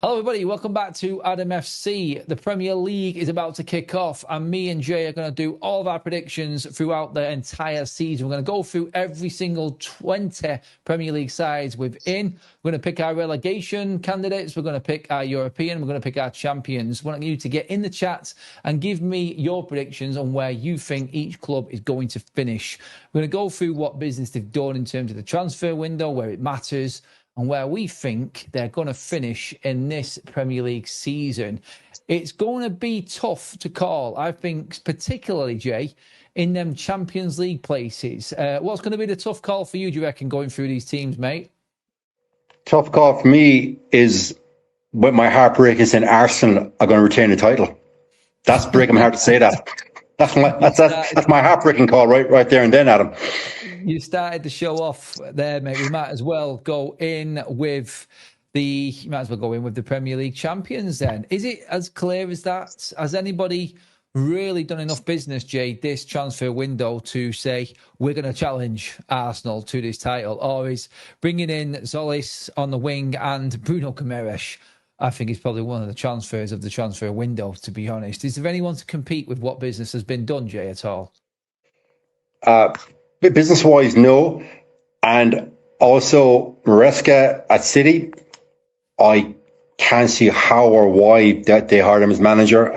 Hello, everybody. Welcome back to Adam FC. The Premier League is about to kick off, and me and Jay are going to do all of our predictions throughout the entire season. We're going to go through every single 20 Premier League sides within. We're going to pick our relegation candidates. We're going to pick our European. We're going to pick our champions. We want you to get in the chat and give me your predictions on where you think each club is going to finish. We're going to go through what business they've done in terms of the transfer window, where it matters, and where we think they're going to finish in this Premier League season. It's going to be tough to call, I think, particularly, Jay, in them Champions League places. What's going to be the tough call for you, do you reckon, going through these teams, mate? Tough call for me is when my heartbreak is in Arsenal are going to retain the title. That's breaking my heart to say that. That's my heartbreaking call right there and then, Adam. You started the show off there, mate. We might as well go in with the Premier League champions then. Is it as clear as that? Has anybody really done enough business, Jay, this transfer window to say we're going to challenge Arsenal to this title? Or is bringing in Zolis on the wing and Bruno Guimaraes, I think, is probably one of the transfers of the transfer window, to be honest. Is there anyone to compete with what business has been done, Jay, at all? Business-wise, no. And also, Maresca at City, I can't see how or why that they hired him as manager.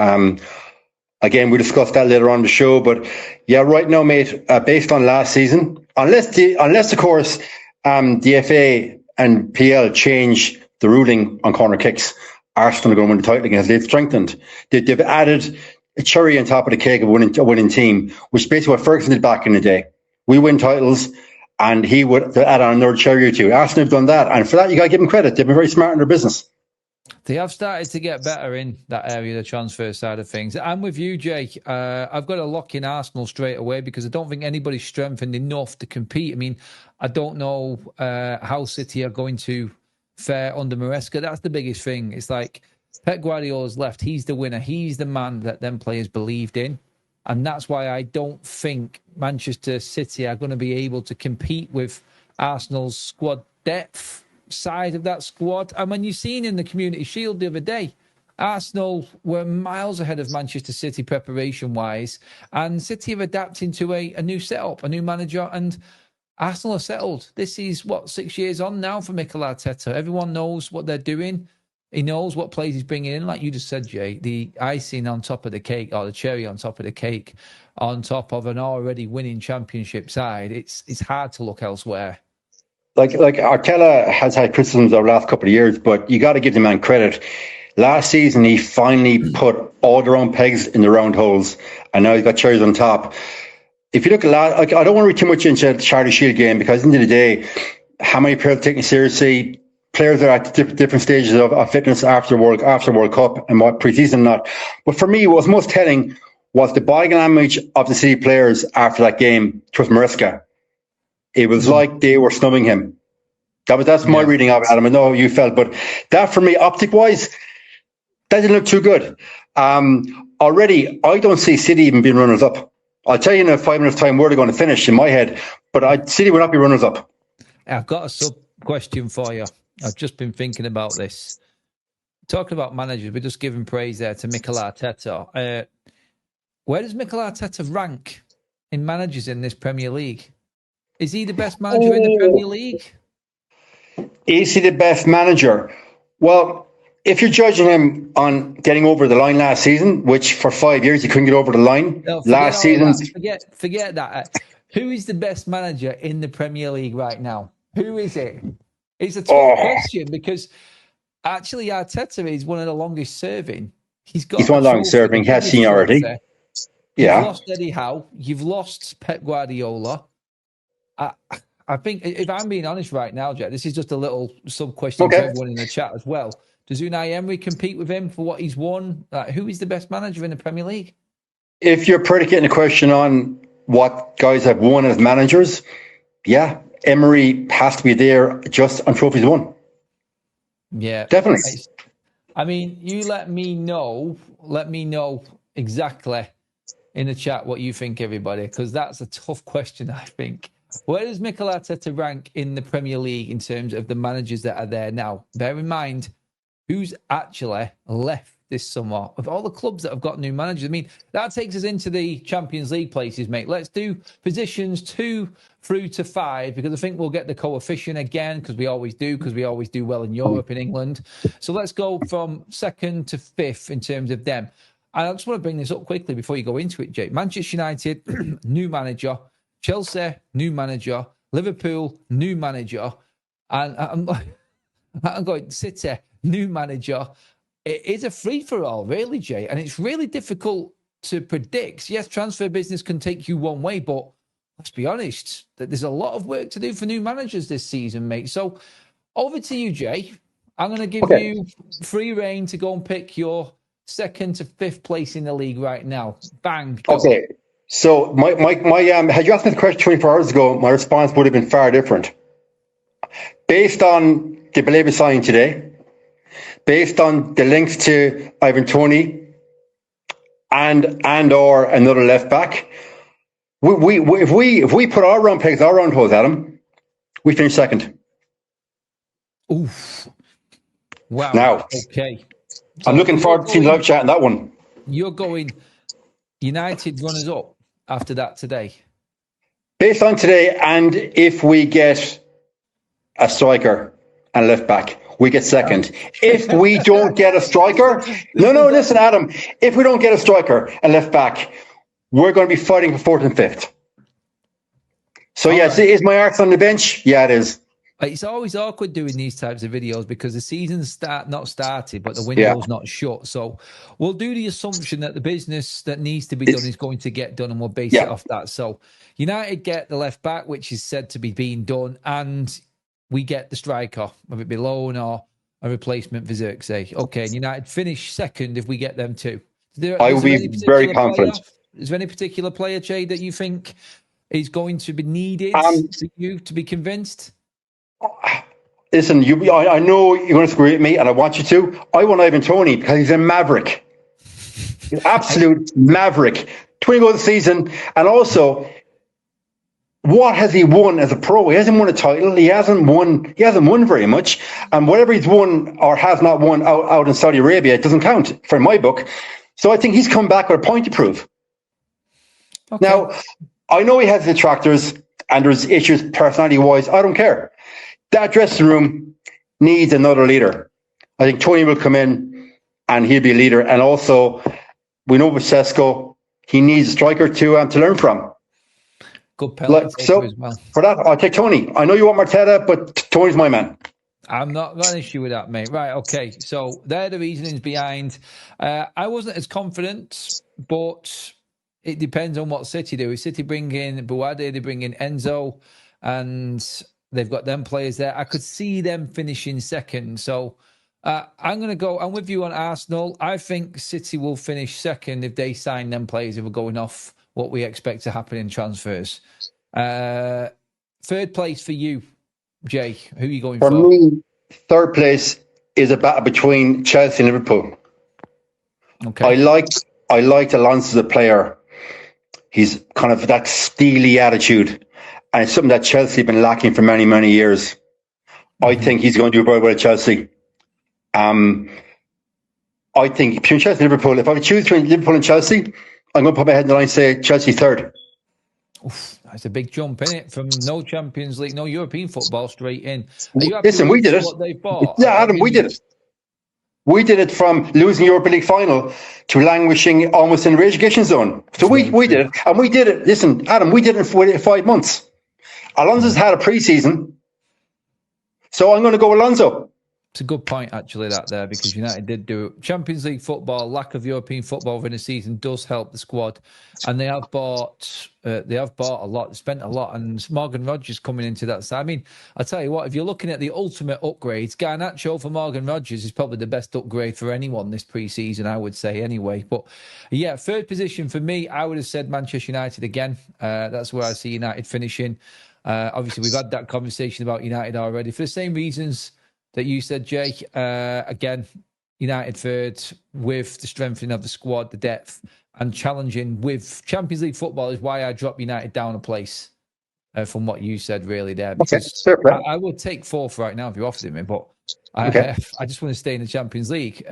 Again, we discussed that later on in the show. But yeah, right now, mate, based on last season, unless of course, the FA and PL change the ruling on corner kicks, Arsenal are going to win the title again. They've strengthened. They've added a cherry on top of the cake of a winning team, which is basically what Ferguson did back in the day. We win titles, and he would add on another cherry or two. Arsenal have done that, and for that, you got to give them credit. They've been very smart in their business. They have started to get better in that area, the transfer side of things. I'm with you, Jake. I've got to lock in Arsenal straight away because I don't think anybody's strengthened enough to compete. I mean, I don't know how City are going to fare under Maresca. That's the biggest thing. It's like Pep Guardiola's left. He's the winner. He's the man that them players believed in. And that's why I don't think Manchester City are going to be able to compete with Arsenal's squad depth side of that squad. And when you've seen in the Community Shield the other day, Arsenal were miles ahead of Manchester City preparation-wise. And City have adapted to a new setup, a new manager, and Arsenal are settled. This is, 6 years on now for Mikel Arteta. Everyone knows what they're doing. He knows what plays he's bringing in. Like you just said, Jay, the icing on top of the cake, or the cherry on top of the cake, on top of an already winning championship side, it's hard to look elsewhere. Like Arteta has had criticisms over the last couple of years, but you got to give the man credit. Last season, he finally put all the round pegs in the round holes, and now he's got cherries on top. If you look at I don't want to read too much into the Charity Shield game because at the end of the day, how many players are taking it seriously? Players are at different stages of fitness after World Cup and what pre-season not. But for me, what was most telling was the body language of the City players after that game towards Maresca. It was like they were snubbing him. That's my reading of it, Adam. I know how you felt, but that for me, optic-wise, that didn't look too good. Already, I don't see City even being runners-up. I'll tell you in 5 minutes' time where they're going to finish in my head, but City will not be runners-up. I've got a sub-question for you. I've just been thinking about this. Talking about managers, we're just giving praise there to Mikel Arteta. Where does Mikel Arteta rank in managers in this Premier League? Is he the best manager in the Premier League? Is he the best manager? Well, if you're judging him on getting over the line last season, which for 5 years he couldn't get over the line, last season... Forget that. Who is the best manager in the Premier League right now? Who is it? It's a tough question because actually Arteta is one of the longest serving. He's one of the longest serving. He has seniority. You've lost Eddie Howe. You've lost Pep Guardiola. I think, if I'm being honest right now, Jack, this is just a little sub-question to everyone in the chat as well. Does Unai Emery compete with him for what he's won? Who is the best manager in the Premier League? If you're predicating a question on what guys have won as managers, yeah, Emery has to be there just on trophies won. Yeah. Definitely. I mean, you let me know exactly in the chat what you think, everybody, because that's a tough question, I think. Where does Mikel Arteta rank in the Premier League in terms of the managers that are there now? Bear in mind, who's actually left this summer of all the clubs that have got new managers. I mean, that takes us into the Champions League places, mate. Let's do positions 2 through to 5, because I think we'll get the coefficient again, because we always do well in Europe, in England. So let's go from 2nd to 5th in terms of them. And I just want to bring this up quickly before you go into it, Jake. Manchester United, new manager. Chelsea, new manager. Liverpool, new manager. And I'm going, City, new manager. It is a free-for-all, really, Jay. And it's really difficult to predict. Yes, transfer business can take you one way, but let's be honest, that there's a lot of work to do for new managers this season, mate. So over to you, Jay. I'm going to give you free reign to go and pick your 2nd to 5th place in the league right now. Bang. Go. Okay. So had you asked me the question 24 hours ago, my response would have been far different. Based on the Baleba signing today, based on the links to Ivan Toney and or another left back, if we put our round pegs, our round holes at him, we finish 2nd. Oof. Wow. Now, okay. So I'm looking forward to seeing live chat on that one. You're going United runners up after that today. Based on today, and if we get a striker and left back, we get 2nd. If we don't get a striker, listen, Adam. If we don't get a striker and left back, we're going to be fighting for 4th and 5th. So yes, is my arse on the bench? Yeah, it is. It's always awkward doing these types of videos because the season's not started, but the window's not shut. So we'll do the assumption that the business that needs to be done is going to get done, and we'll base it off that. So United get the left back, which is said to be being done, and we get the striker, whether it be loan or a replacement for Xerxes. Okay, and United finish 2nd if we get them too. I will be very confident. Is there any particular player, Jay, that you think is going to be needed for you to be convinced? Listen, I know you're going to disagree with me, and I want you to. I want Ivan Toney because he's a maverick. He's an absolute maverick. 20 goals a season, and also, what has he won as a pro? He hasn't won a title. He hasn't won very much. And whatever he's won or has not won out in Saudi Arabia, it doesn't count for my book. So I think he's come back with a point to prove. Okay. Now, I know he has detractors and there's issues personality-wise. I don't care. That dressing room needs another leader. I think Toney will come in and he'll be a leader. And also, we know with Sesko, he needs a striker to learn from. Good penalty so as well. For that, I'll take Toney. I know you want Marteta, but Tony's my man. I'm not got an issue with that, mate. Right, okay. So they're the reasonings behind. I wasn't as confident, but it depends on what City do. If City bring in Buade, they bring in Enzo, and they've got them players there. I could see them finishing 2nd. So I'm going to go. I'm with you on Arsenal. I think City will finish 2nd if they sign them players who are going off what we expect to happen in transfers. 3rd place for you, Jay. Who are you going for? For me, 3rd place is a battle between Chelsea and Liverpool. Okay. I liked Alonso as a player. He's kind of that steely attitude, and it's something that Chelsea have been lacking for many, many years. I think he's going to do very well at Chelsea. I think between Chelsea and Liverpool, if I would choose between Liverpool and Chelsea, I'm going to put my head in the line and say Chelsea 3rd. Oof, that's a big jump, isn't it? From no Champions League, no European football, straight in. Listen, we did it. What they bought? Yeah, Adam, we did it. We did it from losing Europa League final to languishing almost in the relegation zone. So we did it. And we did it. Listen, Adam, we did it in 5 months. Alonso's had a pre-season. So I'm going to go Alonso. It's a good point, actually, that there, because United did do it. Champions League football, lack of European football within a season does help the squad, and they have bought a lot, they spent a lot, and Morgan Rogers coming into that side. I mean, I tell you what, if you're looking at the ultimate upgrades, Garnacho for Morgan Rogers is probably the best upgrade for anyone this pre-season, I would say, anyway. But yeah, 3rd position for me, I would have said Manchester United again. That's where I see United finishing. Obviously, we've had that conversation about United already for the same reasons that you said, Jay. Again, United 3rd with the strengthening of the squad, the depth, and challenging with Champions League football is why I dropped United down a place from what you said, really, there. Because okay, I would take 4th right now if you offered it me, but Okay. I just want to stay in the Champions League.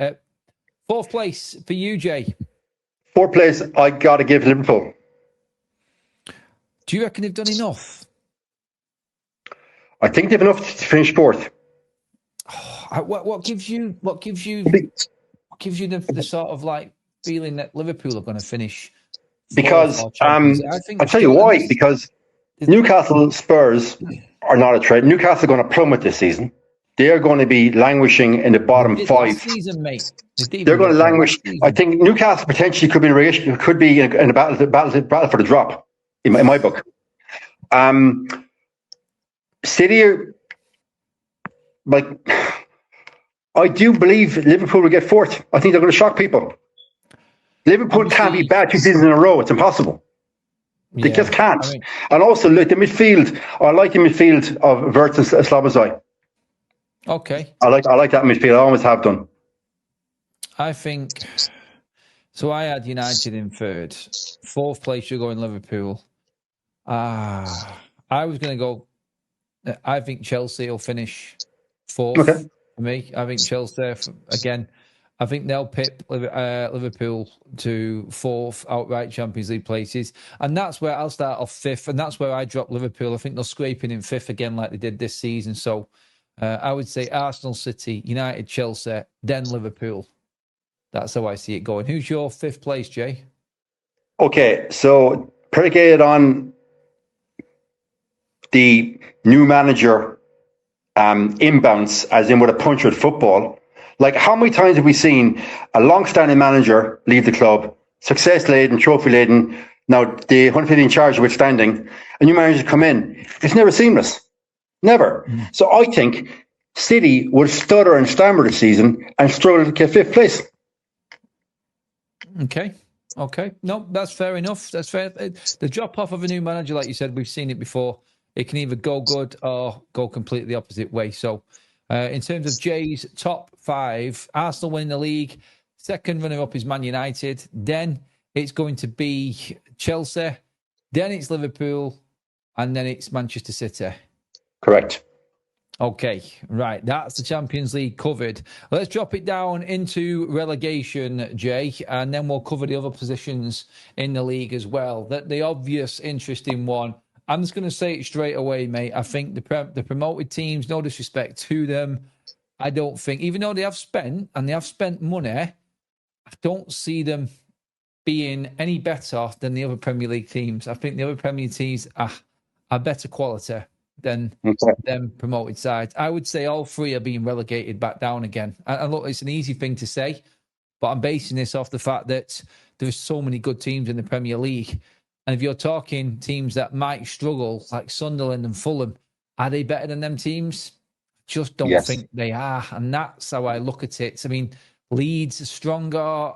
Fourth place for you, Jay. Fourth place, I got to give Liverpool. Do you reckon they've done enough? I think they've enough to finish fourth. What gives you the sort of like feeling that Liverpool are going to finish? Because I'll tell you why. Because Newcastle Spurs are not a threat. Newcastle are going to plummet this season. They are going to be languishing in the bottom five. Season, mate. They're going to languish. I think Newcastle potentially could be in a battle for the drop. In my book, City, like, I do believe Liverpool will get fourth. I think they're going to shock people. Liverpool can't be bad 2 seasons in a row. It's impossible. They just can't. And also, look, the midfield. I like the midfield of Wirtz and Szoboszlai. Okay. I like that midfield. I always have done. I think so. I had United in third. Fourth place, you're going Liverpool. I was going to go. I think Chelsea will finish fourth for me. I think Chelsea again. I think they'll pip Liverpool to fourth outright Champions League places. And that's where I'll start off fifth. And that's where I drop Liverpool. I think they're scraping in fifth again like they did this season. So I would say Arsenal, City, United, Chelsea, then Liverpool. That's how I see it going. Who's your fifth place, Jay? Okay, so predicated on the new manager inbounce, as in with a punch with football. Like, how many times have we seen a long-standing manager leave the club, success-laden, trophy-laden, now the 150 in charge withstanding, a new manager come in? It's never seamless. Never. So I think City would stutter and stammer this season and struggle to get fifth place. Okay. No, that's fair enough. That's fair. The drop-off of a new manager, like you said, we've seen it before. It can either go good or go completely the opposite way. So, in terms of Jay's top five, Arsenal winning the league. Second runner-up is Man United. Then it's going to be Chelsea. Then it's Liverpool. And then it's Manchester City. Correct. Okay, right. That's the Champions League covered. Let's drop it down into relegation, Jay, and then we'll cover the other positions in the league as well. The obvious, interesting one. I'm just going to say it straight away, mate. I think the promoted teams, no disrespect to them, I don't think, even though they have spent money, I don't see them being any better than the other Premier League teams. I think the other Premier League teams are better quality than them promoted sides. I would say all three are being relegated back down again. And look, it's an easy thing to say, but I'm basing this off the fact that there's so many good teams in the Premier League. And if you're talking teams that might struggle, like Sunderland and Fulham, are they better than them teams? Just don't think they are. And that's how I look at it. I mean, Leeds are stronger.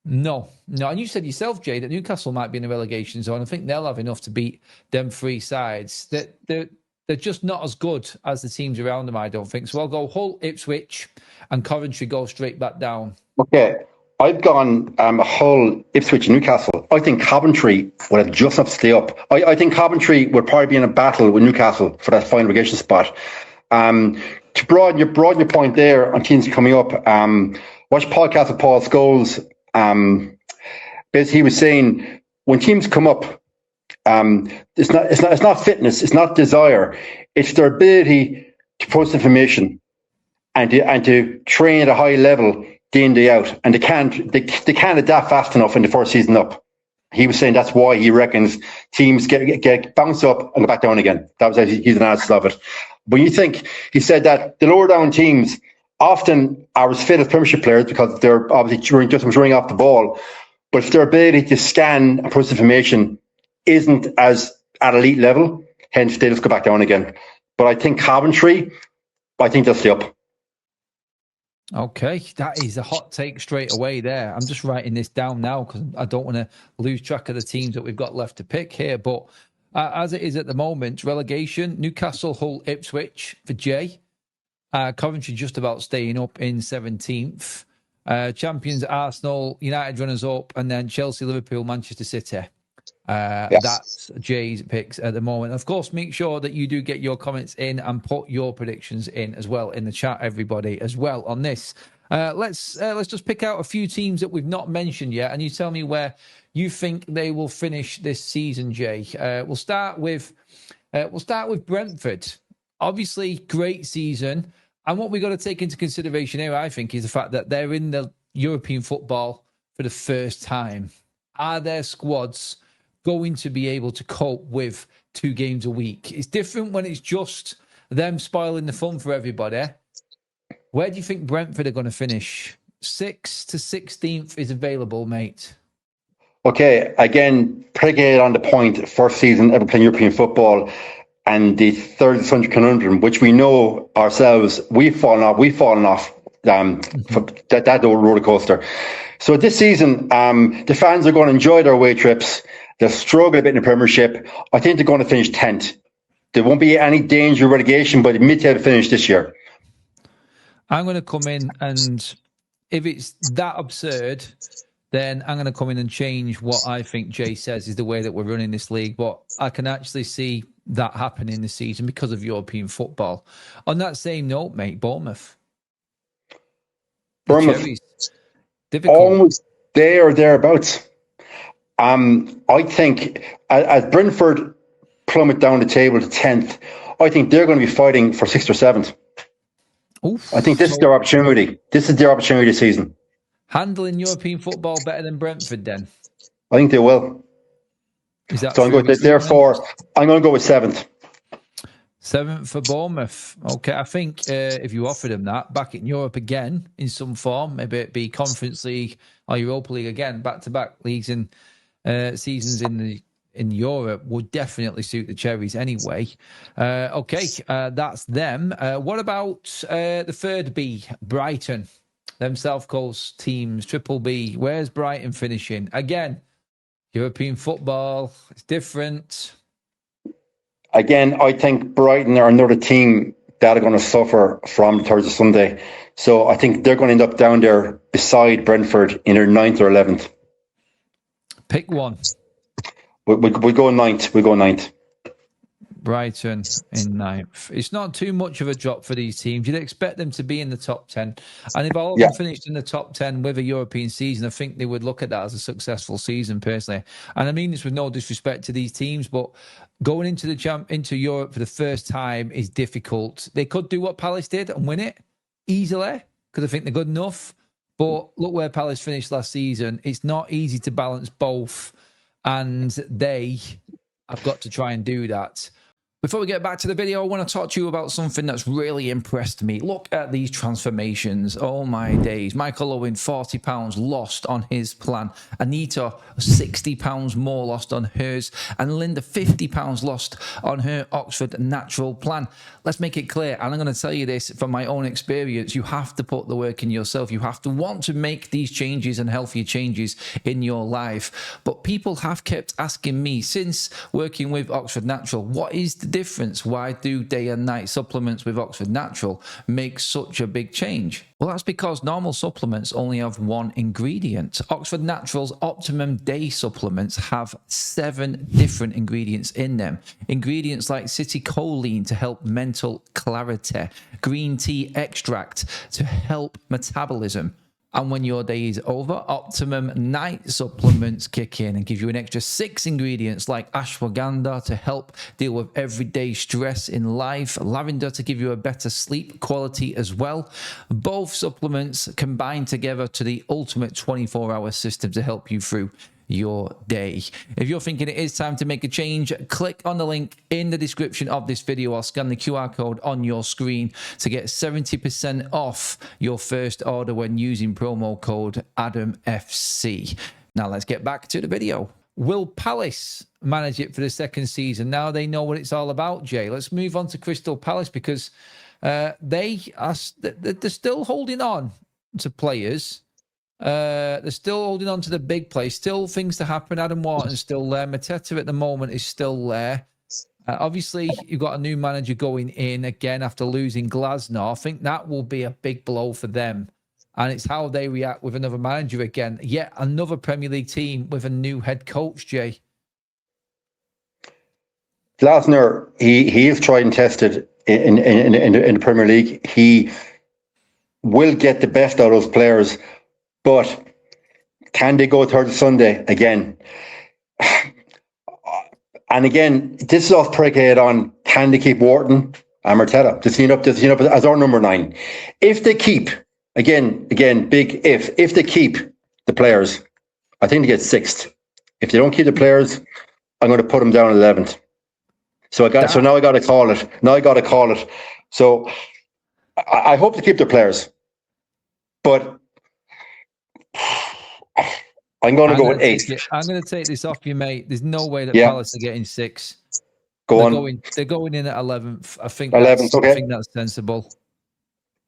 No. And you said yourself, Jay, that Newcastle might be in the relegation zone. I think they'll have enough to beat them three sides. They're just not as good as the teams around them, I don't think. So I'll go Hull, Ipswich, and Coventry go straight back down. Okay. I've gone Hull, Ipswich, Newcastle. I think Coventry would have just enough to stay up. I think Coventry would probably be in a battle with Newcastle for that final relegation spot. To broaden your point there on teams coming up, watch podcast with Paul Scholes. Basically, he was saying when teams come up, it's not fitness, it's not desire, it's their ability to post information and to train at a high level day in, day out, and they can't adapt fast enough in the first season up. He was saying that's why he reckons teams get bounced up and go back down again. That was his analysis of it. But you think he said that the lower down teams often are as fit as Premiership players because they're obviously just running off the ball. But if their ability to scan and process information isn't as at elite level, hence they just go back down again. But I think Coventry, they'll stay up. Okay, that is a hot take straight away there. I'm just writing this down now because I don't want to lose track of the teams that we've got left to pick here. But as it is at the moment, relegation, Newcastle, Hull, Ipswich for Jay. Coventry just about staying up in 17th. Champions Arsenal, United runners up, and then Chelsea, Liverpool, Manchester City. Yes. That's Jay's picks at the moment. Of course, make sure that you do get your comments in and put your predictions in as well in the chat, everybody, as well on this. Let's just pick out a few teams that we've not mentioned yet, and you tell me where you think they will finish this season, Jay. We'll start with Brentford. Obviously, great season, and what we've got to take into consideration here, I think, is the fact that they're in the European football for the first time. Are their squads going to be able to cope with 2 games a week? It's different when it's just them spoiling the fun for everybody. Where do you think Brentford are going to finish? 6th to 16th is available, mate. Okay, again, predicated on the point, first season ever playing European football, and the third Sunday conundrum, which we know ourselves, we've fallen off that old roller coaster. So this season, the fans are going to enjoy their away trips. They'll struggle a bit in the Premiership. I think they're going to finish 10th. There won't be any danger of relegation, but mid-table finish this year. I'm going to come in, and if it's that absurd, then I'm going to come in and change what I think Jay says is the way that we're running this league. But I can actually see that happening this season because of European football. On that same note, mate, Bournemouth. Difficult. Almost there or thereabouts. I think as Brentford plummet down the table to 10th, I think they're going to be fighting for 6th or 7th. Oof. I think this is their opportunity. This is their opportunity this season. Handling European football better than Brentford, then? I think they will. Is that so I'm going to, therefore, I'm going to go with 7th. 7th for Bournemouth. Okay, I think if you offered them that back in Europe again in some form, maybe it be Conference League or Europa League again, back-to-back leagues and seasons in Europe would definitely suit the Cherries anyway. Okay, that's them. What about the third B, Brighton? Them South Coast teams, Triple B. Where's Brighton finishing? Again, European football, it's different. Again, I think Brighton are another team that are going to suffer from Thursday, Sunday. So I think they're going to end up down there beside Brentford in their 9th or 11th. Pick one. We go 9th. We go 9th. Brighton in 9th. It's not too much of a drop for these teams. You'd expect them to be in the top 10. And if all of them finished in the top 10 with a European season, I think they would look at that as a successful season, personally. And I mean this with no disrespect to these teams, but going into into Europe for the first time is difficult. They could do what Palace did and win it easily because I think they're good enough. But look where Palace finished last season. It's not easy to balance both. And they have got to try and do that. Before we get back to the video, I want to talk to you about something that's really impressed me. Look at these transformations. Oh my days. Michael Owen, £40 lost on his plan. Anita, £60 more lost on hers. And Linda, £50 lost on her Oxford Natural plan. Let's make it clear, and I'm going to tell you this from my own experience, you have to put the work in yourself. You have to want to make these changes and healthier changes in your life. But people have kept asking me since working with Oxford Natural, what is the difference? Why do day and night supplements with Oxford Natural make such a big change? Well, that's because normal supplements only have one ingredient. Oxford Natural's Optimum Day supplements have 7 different ingredients in them. Ingredients like citicoline to help mental clarity, green tea extract to help metabolism. And when your day is over, Optimum Night supplements kick in and give you an extra 6 ingredients like ashwagandha to help deal with everyday stress in life, lavender to give you a better sleep quality as well. Both supplements combine together to the ultimate 24-hour system to help you through your day. If you're thinking it is time to make a change, click on the link in the description of this video or scan the QR code on your screen to get 70% off your first order when using promo code AdamFC. Now let's get back to the video. Will Palace manage it for the second season? Now they know what it's all about, Jay. Let's move on to Crystal Palace because they're still holding on to players. They're still holding on to the big play. Still things to happen. Adam Wharton's still there. Mateta at the moment is still there. Obviously, you've got a new manager going in again after losing Glasner. I think that will be a big blow for them. And it's how they react with another manager again. Yet another Premier League team with a new head coach, Jay. Glasner, he is tried and tested in the Premier League. He will get the best out of those players, but can they go third Sunday again? And again, this is off predicated on can they keep Wharton and Martella to see up as our number 9. If they keep, again, big if they keep the players, I think they get 6th. If they don't keep the players, I'm going to put them down 11th. So now I got to call it. So I hope to keep the players, but I'm going to go with 8th. I'm going to take this off you, mate. There's no way that Palace are getting 6. They're going in at 11th. I think 11th. I think that's sensible.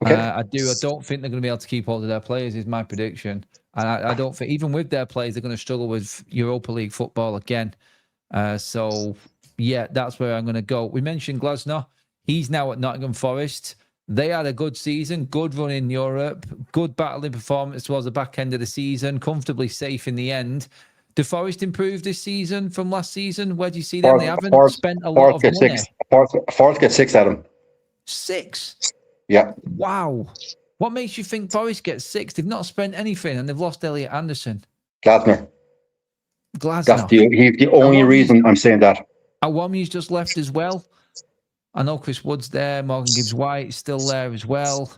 Okay. I don't think they're going to be able to keep hold of their players. Is my prediction, and I don't think even with their players they're going to struggle with Europa League football again. So yeah, that's where I'm going to go. We mentioned Glasner. He's now at Nottingham Forest. They had a good season, good run in Europe, good battling performance towards the back end of the season, comfortably safe in the end. Do Forest improve this season from last season? Where do you see them? They haven't spent a lot of money. Forest get 6 at them. 6? Yeah. Wow. What makes you think Forest gets 6? They've not spent anything and they've lost Elliot Anderson. Glasner. He's the only reason I'm saying that. Awami's just left as well. I know Chris Wood's there. Morgan Gibbs-White's still there as well.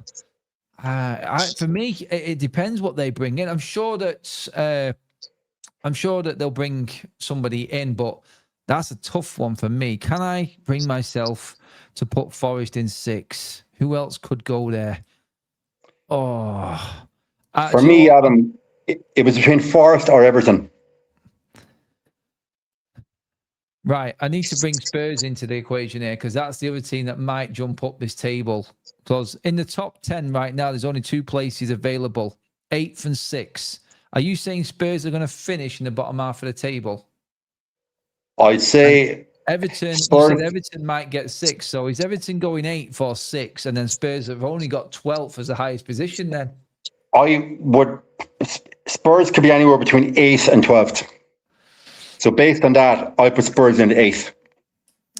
For me, it depends what they bring in. I'm sure that they'll bring somebody in, but that's a tough one for me. Can I bring myself to put Forest in 6? Who else could go there? For me, Adam, it was between Forest or Everton. Right, I need to bring Spurs into the equation here because that's the other team that might jump up this table. Because in the top 10 right now, there's only 2 places available, 8th and 6th. Are you saying Spurs are going to finish in the bottom half of the table? I'd say Everton. You said Everton might get 6. So is Everton going 8th or 6, and then Spurs have only got 12th as the highest position? Then Spurs could be anywhere between 8th and 12th. So based on that, I put Spurs in 8th.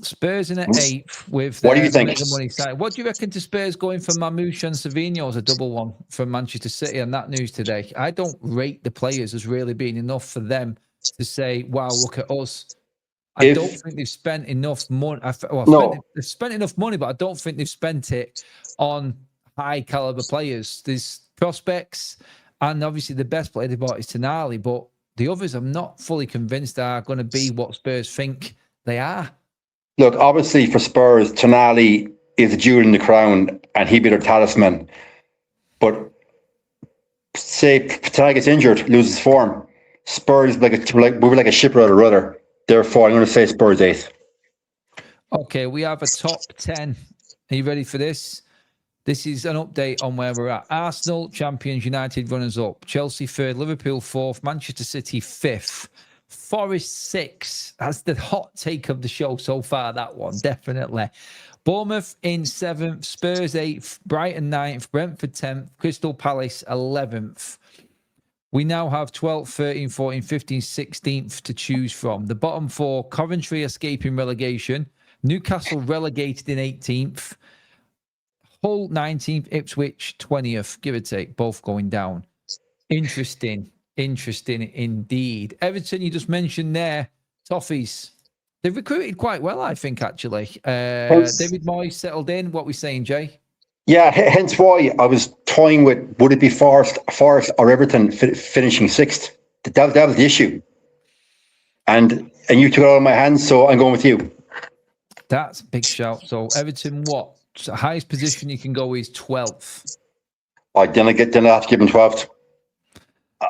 Spurs in at 8th with what do you think? Money side. What do you reckon to Spurs going for Mamouche and Savinho as a double one from Manchester City on that news today? I don't rate the players as really being enough for them to say, wow, look at us. I don't think they've spent enough money. They've spent enough money, but I don't think they've spent it on high caliber players. There's prospects, and obviously the best player they bought is Tonali, but the others I'm not fully convinced are going to be what Spurs think they are. Look, obviously for Spurs, Tonali is a jewel in the crown and he'd be their talisman. But say Tonali gets injured, loses form, Spurs we were like a ship without a rudder. Therefore, I'm going to say Spurs 8th. Okay, we have a top 10. Are you ready for this? This is an update on where we're at. Arsenal, champions, United, runners-up. Chelsea, 3rd. Liverpool, 4th. Manchester City, 5th. Forest, 6th. That's the hot take of the show so far, that one, definitely. Bournemouth in 7th. Spurs, 8th. Brighton, 9th. Brentford, 10th. Crystal Palace, 11th. We now have 12th, 13th, 14th, 15th, 16th to choose from. The bottom 4, Coventry escaping relegation. Newcastle relegated in 18th. Hull 19th, Ipswich 20th, give or take, both going down. Interesting indeed. Everton, you just mentioned there, Toffees. They've recruited quite well, I think, actually. David Moyes settled in. What are we saying, Jay? Yeah, hence why I was toying with, would it be Forest or Everton finishing 6th? That was the issue. And you took it out of my hands, so I'm going with you. That's a big shout. So Everton, what? So highest position you can go is 12th. Then I have to give him 12th.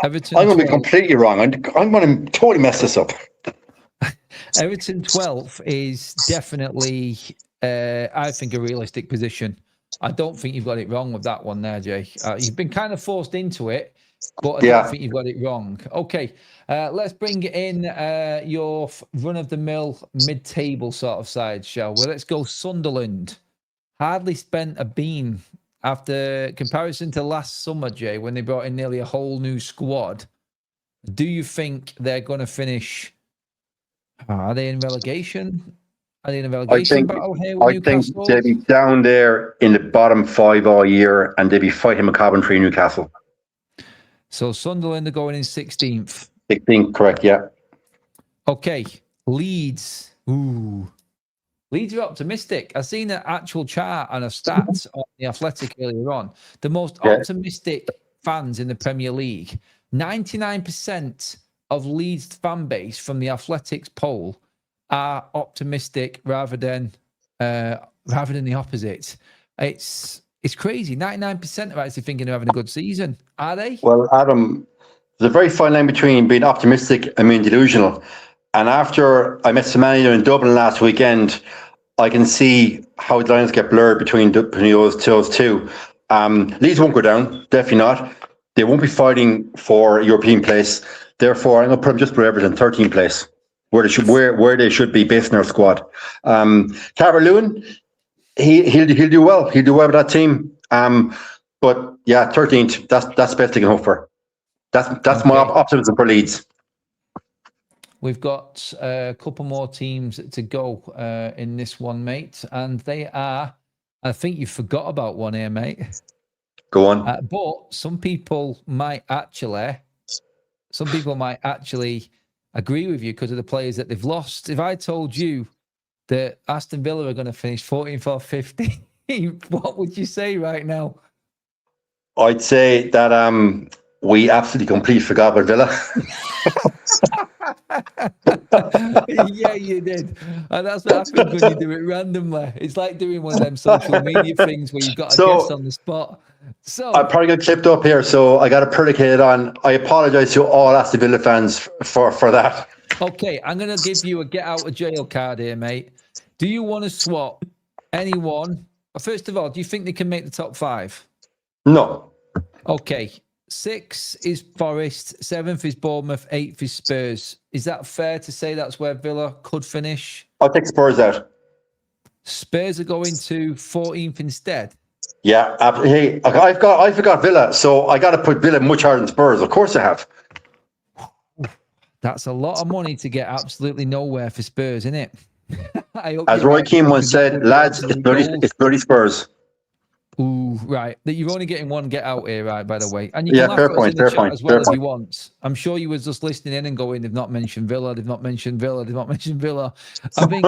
Everton, I'm going to be completely wrong. I'm going to totally mess this up. Everton 12th is definitely, I think, a realistic position. I don't think you've got it wrong with that one there, Jay. You've been kind of forced into it, but I don't think you've got it wrong. Okay, let's bring in your run-of-the-mill mid-table sort of side, shall we? Let's go Sunderland. Hardly spent a bean after comparison to last summer, Jay, when they brought in nearly a whole new squad. Do you think they're going to finish? Are they in relegation? Are they in a I relegation think battle here with Newcastle? they'd be down there in the bottom 5 all year, and they'd be fighting with Coventry and Newcastle. So Sunderland are going in 16th. 16th, correct? Yeah. Okay, Leeds. Ooh. Leeds are optimistic. I've seen an actual chart and a stats on the Athletic earlier on. The most optimistic fans in the Premier League. 99% of Leeds fan base from the Athletics poll are optimistic rather than the opposite. It's crazy. 99% are actually thinking of having a good season. Are they? Well, Adam, there's a very fine line between being optimistic and being delusional. And after I met Semenya in Dublin last weekend, I can see how the lines get blurred between those two. Leeds won't go down, definitely not. They won't be fighting for European place. Therefore, I'm going to put them just for Everton, 13th place, where they should be based on their squad. Calvert-Lewin, he'll do well. He'll do well with that team. But yeah, 13th. That's the best they can hope for. That's my optimism for Leeds. We've got a couple more teams to go in this one, mate, and they are. I think you forgot about one here, mate. Go on. But some people might actually agree with you because of the players that they've lost. If I told you that Aston Villa are going to finish 14th or 15th, what would you say right now? I'd say that we absolutely completely forgot about Villa. Yeah, you did. And that's what happens when you do it randomly. It's like doing one of them social media things where you've got a guest on the spot. So I probably got clipped up here, so I got to predicate it on. I apologise to all Aston Villa fans for that. Okay, I'm going to give you a get out of jail card here, mate. Do you want to swap anyone? First of all, do you think they can make the top 5? No. Okay. 6 is Forest, 7th is Bournemouth, 8th is Spurs. Is that fair to say that's where Villa could finish? I'll take Spurs out. Spurs are going to 14th instead. Yeah. Hey, I forgot Villa, so I got to put Villa much higher than Spurs. Of course I have. That's a lot of money to get absolutely nowhere for Spurs, isn't it? As Roy Keane once said, lads, it's bloody Spurs. Ooh, right. That you're only getting one get out here, right, by the way. And you can laugh fair at point, us in the fair chat point, as well fair if point. you want. I'm sure you was just listening in and going, they've not mentioned Villa, they've not mentioned Villa, they've not mentioned Villa. I think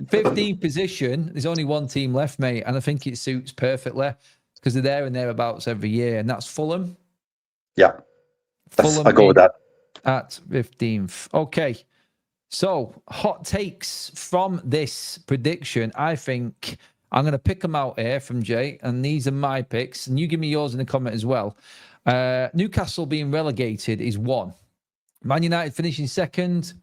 15th position, there's only one team left, mate, and I think it suits perfectly because they're there and thereabouts every year, and that's Fulham. Yeah. Fulham I go with that. At 15th. Okay. So, hot takes from this prediction. I think I'm going to pick them out here from Jay, and these are my picks. And you give me yours in the comment as well. Newcastle being relegated is 1. Man United finishing 2nd.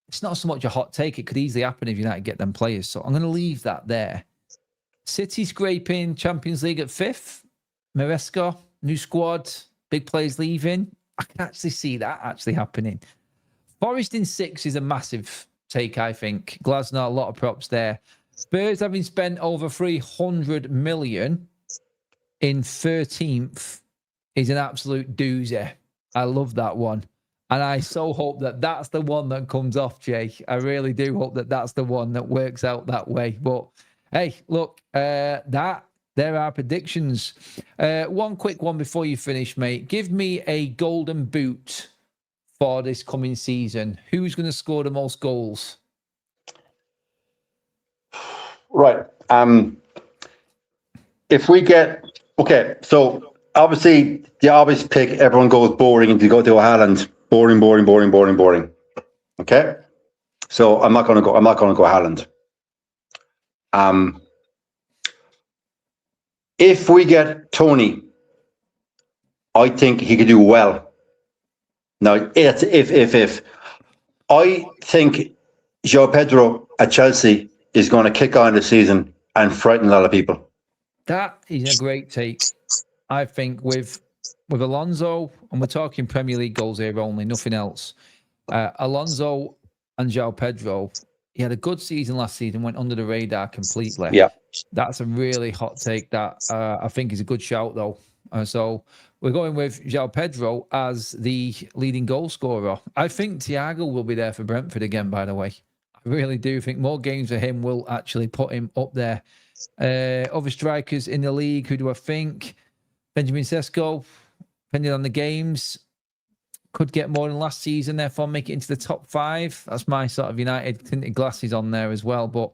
It's not so much a hot take. It could easily happen if United get them players. So I'm going to leave that there. City scraping Champions League at 5th. Maresca, new squad, big players leaving. I can actually see that actually happening. Forest in 6 is a massive take, I think. Glasner, a lot of props there. Spurs having spent over 300 million in 13th is an absolute doozy. I love that one. And I so hope that that's the one that comes off, Jay. I really do hope that that's the one that works out that way. But hey, look, there are predictions. One quick one before you finish, mate. Give me a golden boot for this coming season. Who's going to score the most goals? Right. If we get so obviously the obvious pick, everyone goes boring and you go to Haaland. Boring. Okay. So I'm not gonna go Haaland. If we get Tony, I think he could do well. Now it's if I think João Pedro at Chelsea is going to kick on this season and frighten a lot of people. That is a great take. I think with Alonso, and we're talking Premier League goals here only, nothing else. Alonso and João Pedro, he had a good season last season, went under the radar completely. Yeah. That's a really hot take that I think is a good shout, though. So we're going with João Pedro as the leading goal scorer. I think Thiago will be there for Brentford again, by the way. I really do think more games for him will actually put him up there. Other strikers in the league, who do I think? Benjamin Sesko, depending on the games, could get more than last season, therefore make it into the top 5. That's my sort of United tinted glasses on there as well. But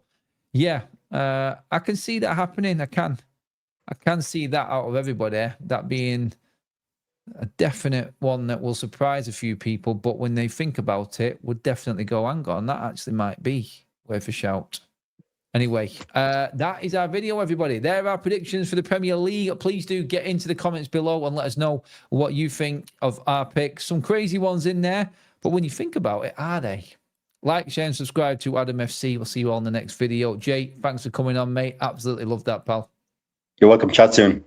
yeah, I can see that happening. I can see that out of everybody, that being a definite one that will surprise a few people. But when they think about it, would definitely go, hang on, that actually might be worth a shout. Anyway, that is our video, everybody. There are our predictions for the Premier League. Please do get into the comments below and let us know what you think of our picks. Some crazy ones in there, but when you think about it, are they? Like, share, and subscribe to Adam FC. We'll see you all in the next video. Jay, thanks for coming on, mate. Absolutely love that, pal. You're welcome. Chat soon.